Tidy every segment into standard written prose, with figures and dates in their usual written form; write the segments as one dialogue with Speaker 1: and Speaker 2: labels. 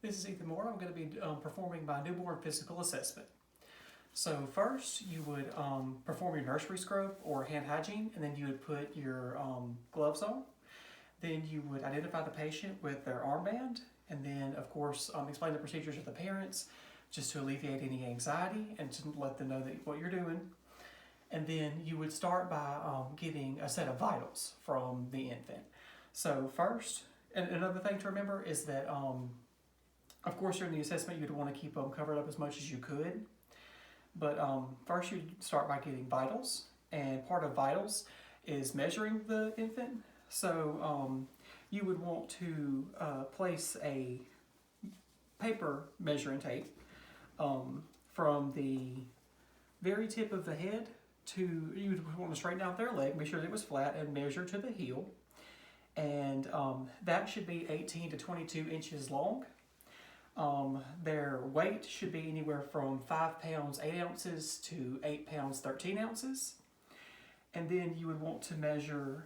Speaker 1: This is Ethan Moore. I'm going to be performing my newborn physical assessment. So first, you would perform your nursery scrub or hand hygiene, and then you would put your gloves on. Then you would identify the patient with their armband, and then, of course, explain the procedures to the parents, just to alleviate any anxiety and to let them know that what you're doing. And then you would start by getting a set of vitals from the infant. So first, and another thing to remember is that of course, during the assessment, you'd want to keep them covered up as much as you could. But first, you'd start by getting vitals, and part of vitals is measuring the infant. So you would want to place a paper measuring tape from the very tip of the head to, you would want to straighten out their leg, make sure that it was flat, and measure to the heel. And that should be 18 to 22 inches long. Their weight should be anywhere from 5 pounds 8 ounces to 8 pounds 13 ounces. And then you would want to measure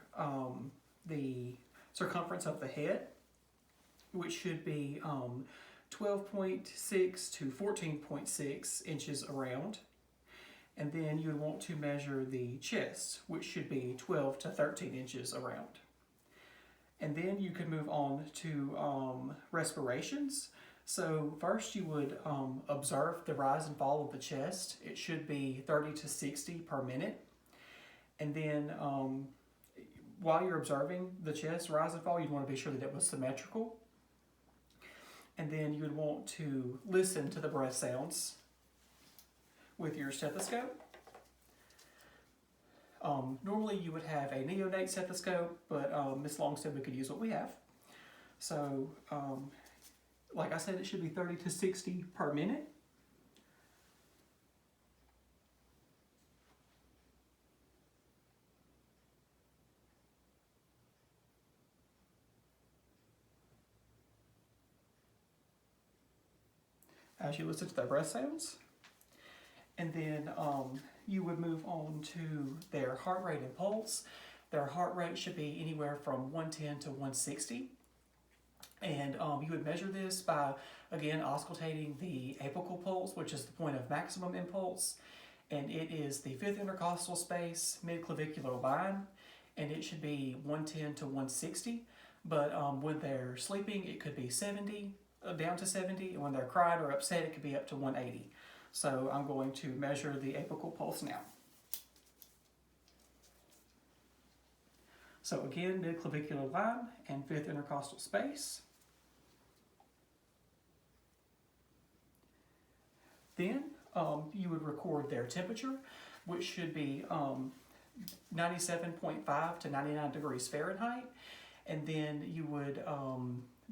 Speaker 1: the circumference of the head, which should be 12.6 to 14.6 inches around. And then you would want to measure the chest, which should be 12 to 13 inches around. And then you can move on to respirations. So first you would observe the rise and fall of the chest. It should be 30 to 60 per minute. And then while you're observing the chest rise and fall, you'd want to be sure that it was symmetrical. And then you would want to listen to the breath sounds with your stethoscope. Normally you would have a neonate stethoscope, but Miss Long said we could use what we have. So like I said, it should be 30 to 60 per minute. As you listen to the breath sounds. And then you would move on to their heart rate and pulse. Their heart rate should be anywhere from 110 to 160. And you would measure this by, again, auscultating the apical pulse, which is the point of maximum impulse. And it is the fifth intercostal space, mid-clavicular line, and it should be 110 to 160. But when they're sleeping, it could be 70, down to 70, and when they're crying or upset, it could be up to 180. So I'm going to measure the apical pulse now. So again, mid-clavicular line and fifth intercostal space. Then you would record their temperature, which should be 97.5 to 99 degrees Fahrenheit. And then you would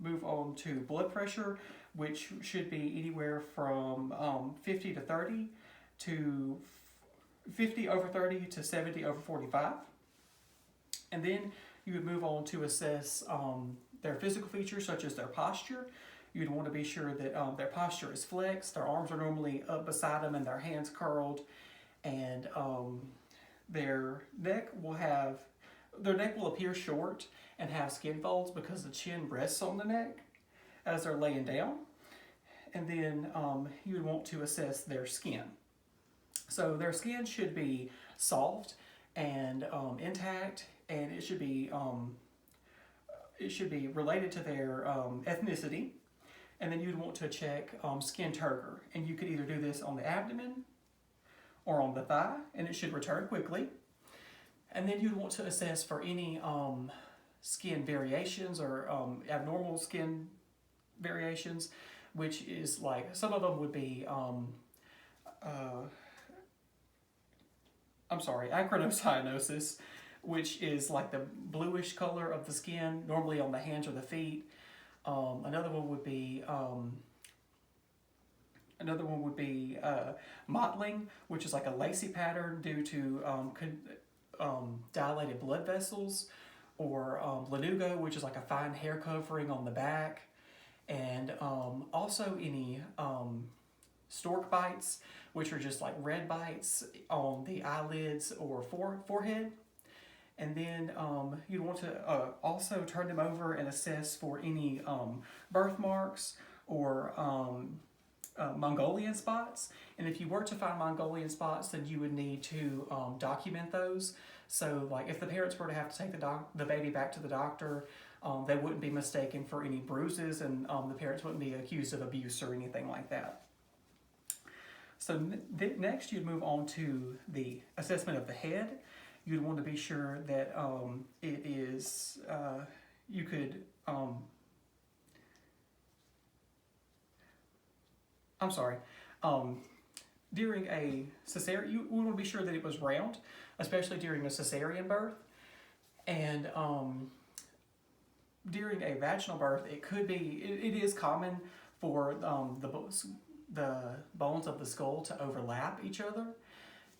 Speaker 1: move on to blood pressure, which should be anywhere from 50 to 30 to 50 over 30 to 70 over 45. And then you would move on to assess their physical features, such as their posture. You'd want to be sure that their posture is flexed, their arms are normally up beside them and their hands curled, and their neck will appear short and have skin folds because the chin rests on the neck as they're laying down. And then you would want to assess their skin. So their skin should be soft and intact, and it should be related to their ethnicity. And then you'd want to check skin turgor, and you could either do this on the abdomen or on the thigh, and it should return quickly. And then you'd want to assess for any skin variations or abnormal skin variations, which is like, some of them would be acronocyanosis, which is like the bluish color of the skin, normally on the hands or the feet. Another one would be mottling, which is like a lacy pattern due to dilated blood vessels, or lanugo, which is like a fine hair covering on the back, and also any stork bites, which are just like red bites on the eyelids or forehead. And then you want to also turn them over and assess for any birthmarks or Mongolian spots. And if you were to find Mongolian spots, then you would need to document those. So, like if the parents were to have to take the baby back to the doctor, they wouldn't be mistaken for any bruises, and the parents wouldn't be accused of abuse or anything like that. So next you'd move on to the assessment of the head. You'd want to be sure that it is, you could, I'm sorry, during a cesarean, you want to be sure that it was round, especially during a cesarean birth. And during a vaginal birth, it could be, it is common for the bones of the skull to overlap each other.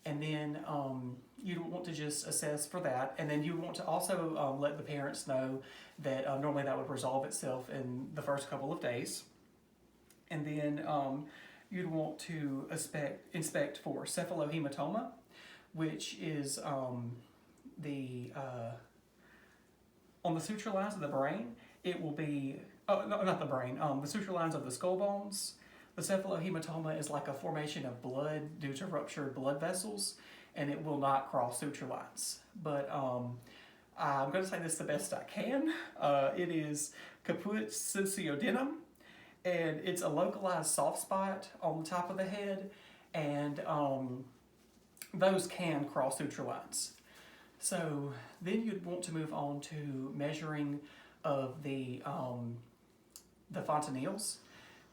Speaker 1: And then you'd want to just assess for that. And then you want to also let the parents know that normally that would resolve itself in the first couple of days. And then you'd want to inspect for cephalohematoma, which is on the suture lines of the brain. It will be, oh, no, not the brain, the suture lines of the skull bones. The cephalohematoma is like a formation of blood due to ruptured blood vessels, and it will not cross suture lines. But I'm going to say this the best I can. It is caput succedaneum, and it's a localized soft spot on the top of the head, and those can cross suture lines. So then you'd want to move on to measuring of the fontanelles.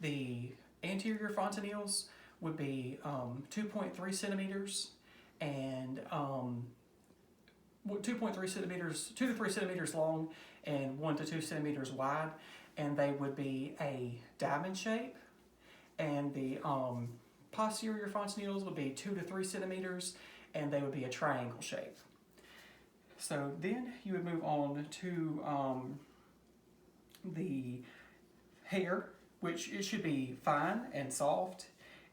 Speaker 1: The anterior fontanelles would be 2.3 centimeters and 2.3 centimeters, 2 to 3 centimeters long and 1 to 2 centimeters wide, and they would be a diamond shape. And the posterior fontanelles would be 2 to 3 centimeters, and they would be a triangle shape. So then you would move on to the hair, which it should be fine and soft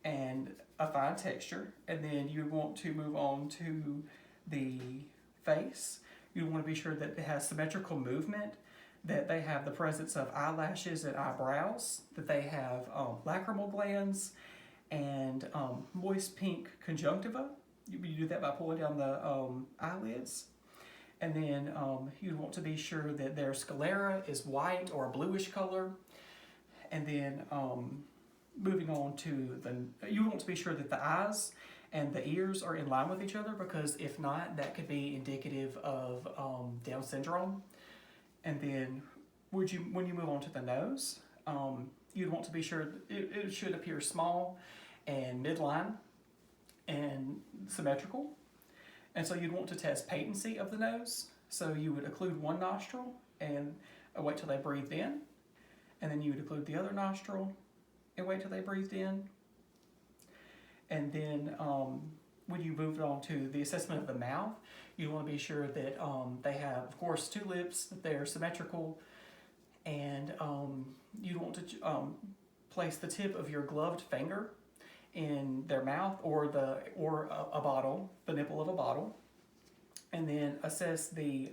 Speaker 1: and a fine texture. And then you want to move on to the face. You want to be sure that it has symmetrical movement, that they have the presence of eyelashes and eyebrows, that they have lacrimal glands and moist pink conjunctiva. You do that by pulling down the eyelids. And then you want to be sure that their sclera is white or a bluish color. And then moving on to you want to be sure that the eyes and the ears are in line with each other, because if not, that could be indicative of Down syndrome. And then when you move on to the nose, you'd want to be sure it should appear small and midline and symmetrical. And so you'd want to test patency of the nose. So you would occlude one nostril and wait till they breathed in. And then you would occlude the other nostril and wait till they breathed in. And then when you move on to the assessment of the mouth, you want to be sure that they have, of course, 2 lips, that they're symmetrical. And you want to place the tip of your gloved finger in their mouth or a bottle, the nipple of a bottle, and then assess the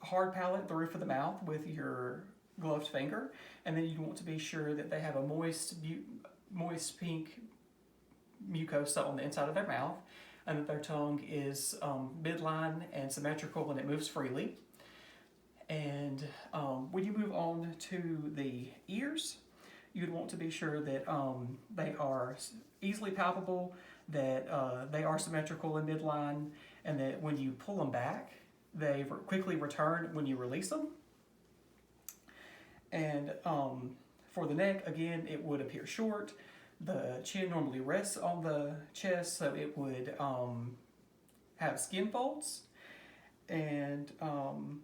Speaker 1: hard palate, the roof of the mouth, with your gloved finger. And then you want to be sure that they have a moist pink mucosa on the inside of their mouth, and that their tongue is midline and symmetrical and it moves freely. And when you move on to the ears, you'd want to be sure that they are easily palpable, that they are symmetrical and midline, and that when you pull them back, they quickly return when you release them. And for the neck, again, it would appear short. The chin normally rests on the chest, so it would have skin folds. And I'm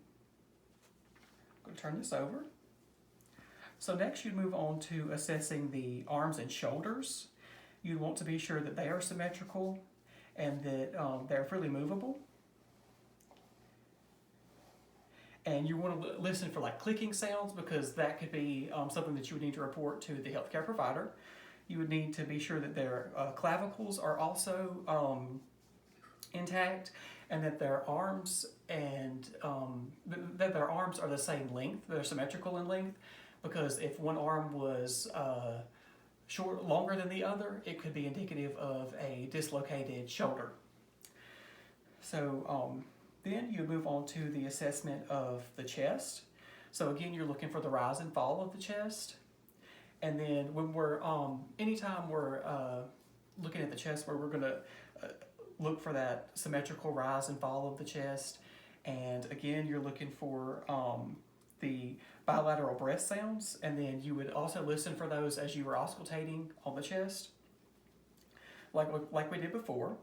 Speaker 1: going to turn this over. So next you'd move on to assessing the arms and shoulders. You'd want to be sure that they are symmetrical and that they're freely movable. And you want to listen for like clicking sounds, because that could be something that you would need to report to the healthcare provider. You would need to be sure that their clavicles are also intact, and that their arms are the same length, they're symmetrical in length, because if one arm was longer than the other, it could be indicative of a dislocated shoulder. So then you move on to the assessment of the chest. So again, you're looking for the rise and fall of the chest. And then when we're, anytime we're looking at the chest, where we're gonna look for that symmetrical rise and fall of the chest. And again, you're looking for the bilateral breath sounds, and then you would also listen for those as you were auscultating on the chest, like we did before.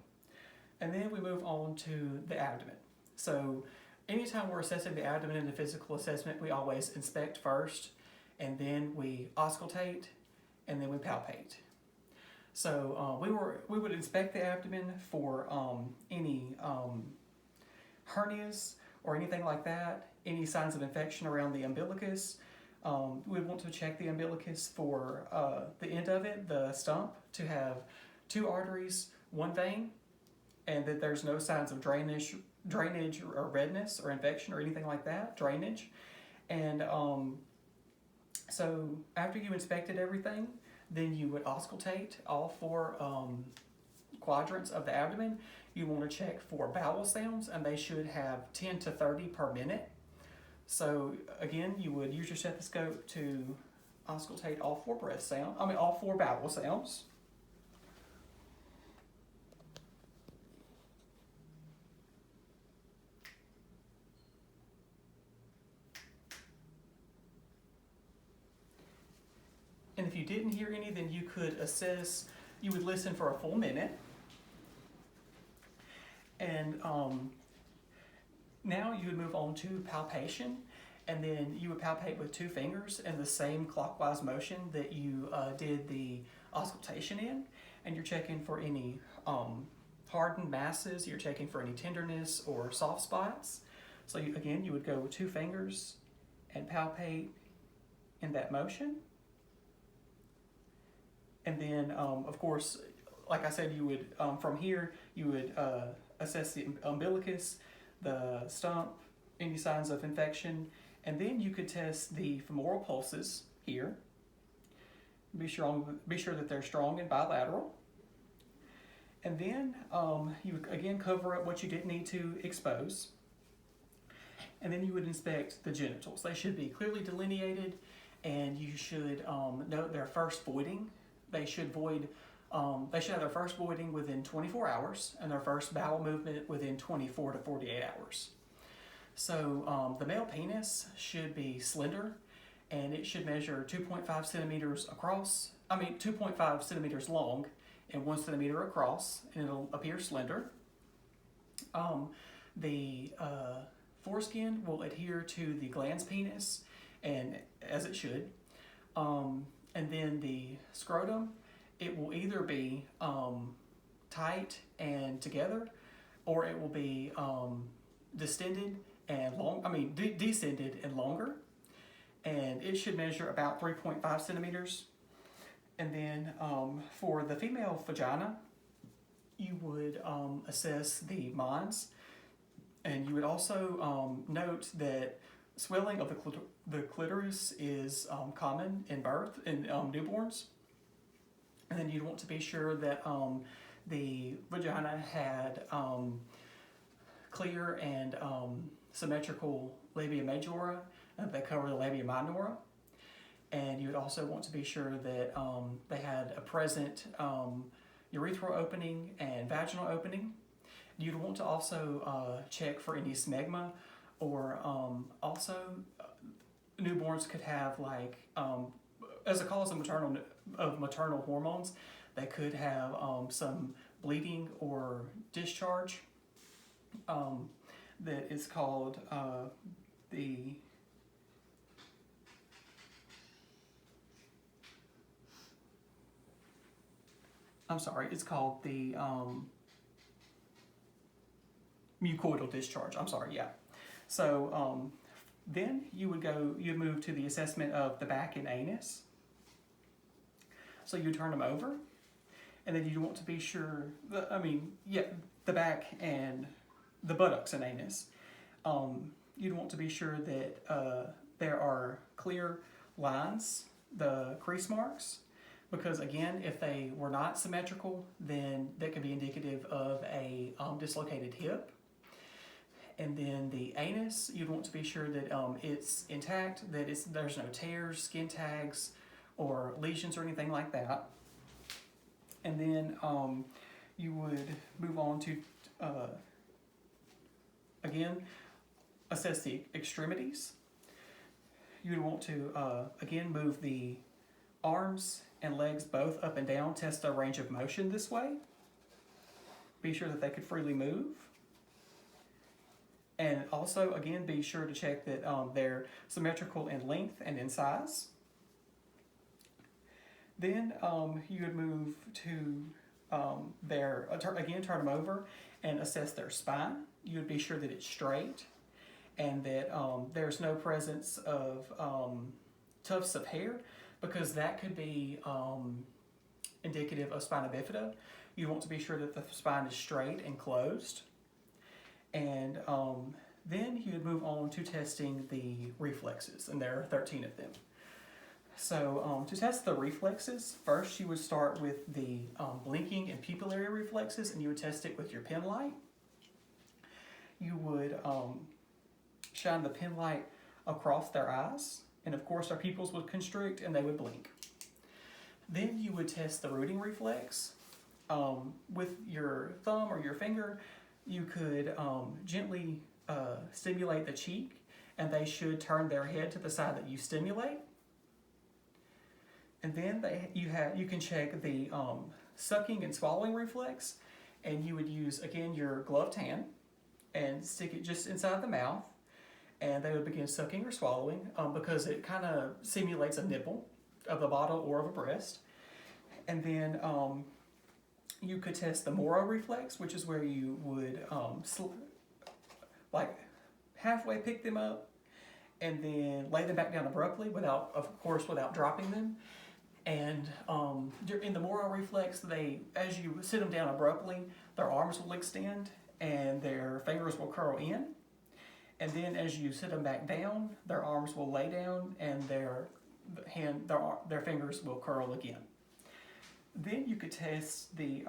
Speaker 1: And then we move on to the abdomen. So anytime we're assessing the abdomen in the physical assessment, we always inspect first, and then we auscultate, and then we palpate. So we would inspect the abdomen for any hernias or anything like that, any signs of infection around the umbilicus. We want to check the umbilicus for the end of it, the stump, to have 2 arteries, 1 vein, and that there's no signs of drainage or redness or infection or anything like that, drainage. And so after you inspected everything, then you would auscultate all 4 quadrants of the abdomen. You want to check for bowel sounds, and they should have 10 to 30 per minute. So again, you would use your stethoscope to auscultate all 4 all 4 bowel sounds. And if you didn't hear any, then you could assess, you would listen for a full minute. And now you would move on to palpation, and then you would palpate with 2 fingers in the same clockwise motion that you did the auscultation in. And you're checking for any hardened masses, you're checking for any tenderness or soft spots. So again, you would go with 2 fingers and palpate in that motion. And then, of course, like I said, you would, from here, you would assess the umbilicus, the stump, any signs of infection, and then you could test the femoral pulses here. Be sure that they're strong and bilateral. And then you would again cover up what you didn't need to expose. And then you would inspect the genitals. They should be clearly delineated, and you should note their first voiding. They should have their first voiding within 24 hours and their first bowel movement within 24 to 48 hours. So the male penis should be slender, and it should measure 2.5 centimeters across, 2.5 centimeters long and 1 centimeter across, and it'll appear slender. The foreskin will adhere to the glans penis, and as it should. And then the scrotum, it will either be tight and together, or it will be descended and longer. And it should measure about 3.5 centimeters. And then for the female vagina, you would assess the mons, and you would also note that swelling of the clitoris is common in birth, in newborns. And then you'd want to be sure that the vagina had clear and symmetrical labia majora that cover the labia minora. And you would also want to be sure that they had a present urethral opening and vaginal opening. You'd want to also check for any smegma, or also newborns could have, as a cause of maternal hormones, they could have some bleeding or discharge that is called it's called the mucoidal discharge. So then you'd move to the assessment of the back and anus. So you turn them over, and then you want to be sure, the back and the buttocks and anus. You'd want to be sure that there are clear lines, the crease marks, because again, if they were not symmetrical, then that could be indicative of a dislocated hip. And then the anus, you'd want to be sure that it's intact, that there's no tears, skin tags, or lesions or anything like that. And then you would move on to, again, assess the extremities. You would want to, again, move the arms and legs both up and down, test their range of motion this way. Be sure that they could freely move. And also, again, be sure to check that they're symmetrical in length and in size. Then you would move to turn them over and assess their spine. You would be sure that it's straight and that there's no presence of tufts of hair, because that could be indicative of spina bifida. You want to be sure that the spine is straight and closed. And then you would move on to testing the reflexes, and there are 13 of them. So to test the reflexes, first you would start with the blinking and pupillary reflexes, and you would test it with your pen light. You would shine the pen light across their eyes, and of course their pupils would constrict and they would blink. Then you would test the rooting reflex. With your thumb or your finger, you could gently stimulate the cheek, and they should turn their head to the side that you stimulate. And then you can check the sucking and swallowing reflex, and you would use, again, your gloved hand and stick it just inside the mouth, and they would begin sucking or swallowing because it kind of simulates a nipple of the bottle or of a breast. And then you could test the Moro reflex, which is where you would like halfway pick them up and then lay them back down abruptly without dropping them. And in the Moro reflex, as you sit them down abruptly, their arms will extend and their fingers will curl in. And then as you sit them back down, their arms will lay down and their fingers will curl again. Then you could test the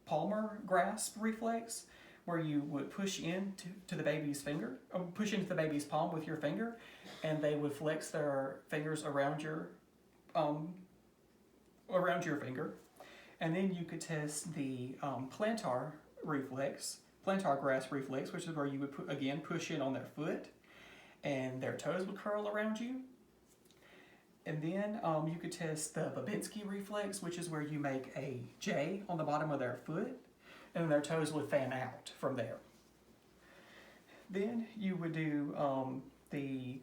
Speaker 1: palmar grasp reflex, where you would push into the baby's palm with your finger, and they would flex their fingers around your finger. And then you could test the plantar grasp reflex, which is where you would push in on their foot, and their toes would curl around you. And then you could test the Babinski reflex, which is where you make a J on the bottom of their foot, and their toes would fan out from there. Then you would do the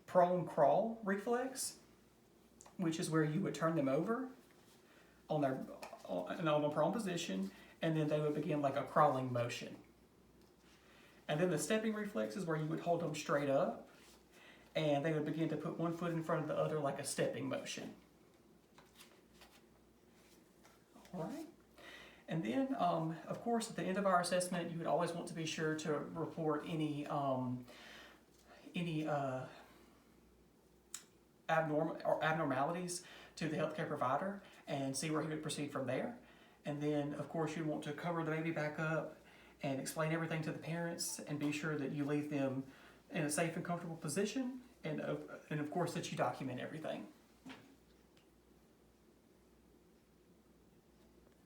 Speaker 1: prone crawl reflex, which is where you would turn them over on a prone position, and then they would begin like a crawling motion. And then the stepping reflex is where you would hold them straight up, and they would begin to put one foot in front of the other like a stepping motion. All right. And then, of course, at the end of our assessment, you would always want to be sure to report any abnormalities to the healthcare provider and see where he would proceed from there. And then, of course, you want to cover the baby back up and explain everything to the parents and be sure that you leave them in a safe and comfortable position, and of course that you document everything.